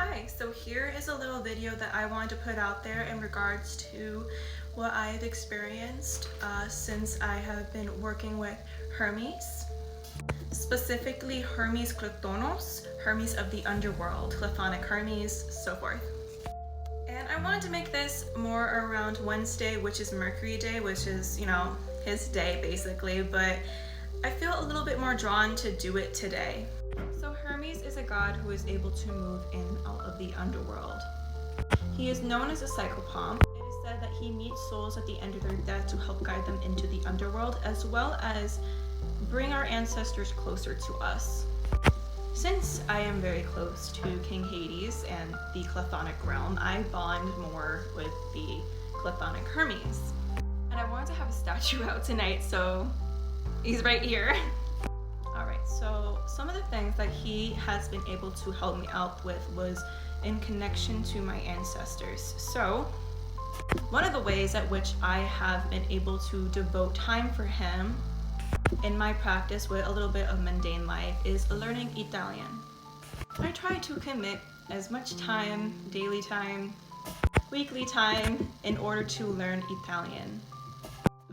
Hi, so here is a little video that I wanted to put out there in regards to what I've experienced since I have been working with Hermes, specifically Hermes Chthonichearts, Hermes of the underworld, Chthonic Hermes, so forth. And I wanted to make this more around Wednesday, which is Mercury Day, which is, his day basically, but I feel a little bit more drawn to do it today. So Hermes is a god who is able to move in and out of the underworld. He is known as a psychopomp. It is said that he meets souls at the end of their death to help guide them into the underworld, as well as bring our ancestors closer to us. Since I am very close to King Hades and the Chthonic realm, I bond more with the Chthonic Hermes. And I wanted to have a statue out tonight, so he's right here. Alright, so some of the things that he has been able to help me out with was in connection to my ancestors. So one of the ways at which I have been able to devote time for him in my practice with a little bit of mundane life is learning Italian. I try to commit as much time, daily time, weekly time, in order to learn Italian.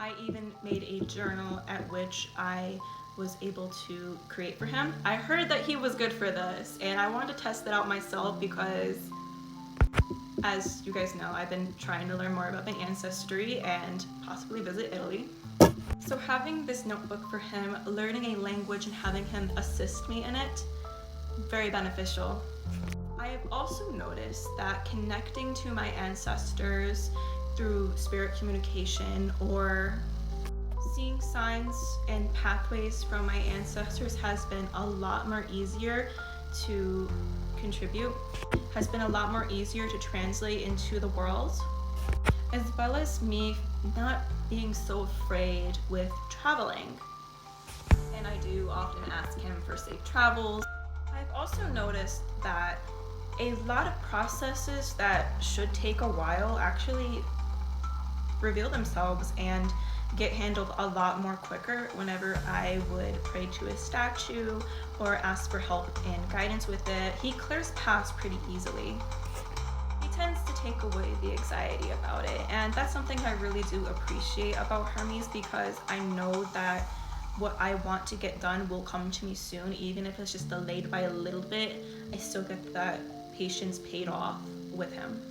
I even made a journal at which I was able to create for him. I heard that he was good for this, and I wanted to test it out myself because, as you guys know, I've been trying to learn more about my ancestry and possibly visit Italy. So having this notebook for him, learning a language and having him assist me in it, very beneficial. I have also noticed that connecting to my ancestors through spirit communication or seeing signs and pathways from my ancestors has been a lot more easier to contribute, has been a lot more easier to translate into the world, as well as me not being so afraid with traveling. And I do often ask him for safe travels. I've also noticed that a lot of processes that should take a while actually reveal themselves and get handled a lot more quicker whenever I would pray to a statue or ask for help and guidance with it. He clears paths pretty easily. He tends to take away the anxiety about it, and that's something I really do appreciate about Hermes, because I know that what I want to get done will come to me soon. Even if it's just delayed by a little bit, I still get that patience paid off with him.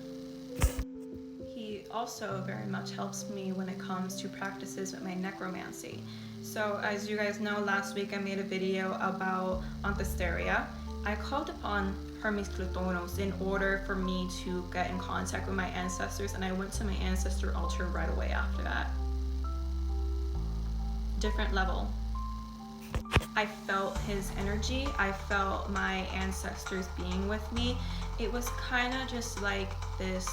He also very much helps me when it comes to practices with my necromancy. So as you guys know, last week I made a video about Chthonichearts. I called upon Hermes Chthonichearts in order for me to get in contact with my ancestors, and I went to my ancestor altar right away after that. Different level. I felt his energy. I felt my ancestors being with me. It was kind of just like this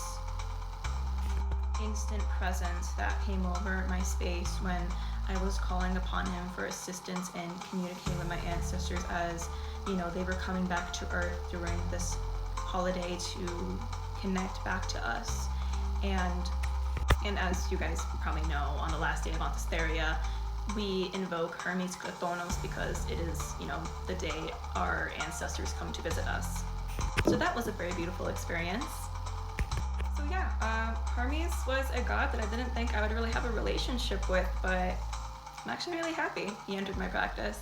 instant presence that came over my space when I was calling upon him for assistance and communicating with my ancestors, as they were coming back to Earth during this holiday to connect back to us. And as you guys probably know, on the last day of Chthonichearts, we invoke Hermes Chthonichearts because it is, the day our ancestors come to visit us. So that was a very beautiful experience. So yeah, Hermes was a god that I didn't think I would really have a relationship with, but I'm actually really happy he entered my practice.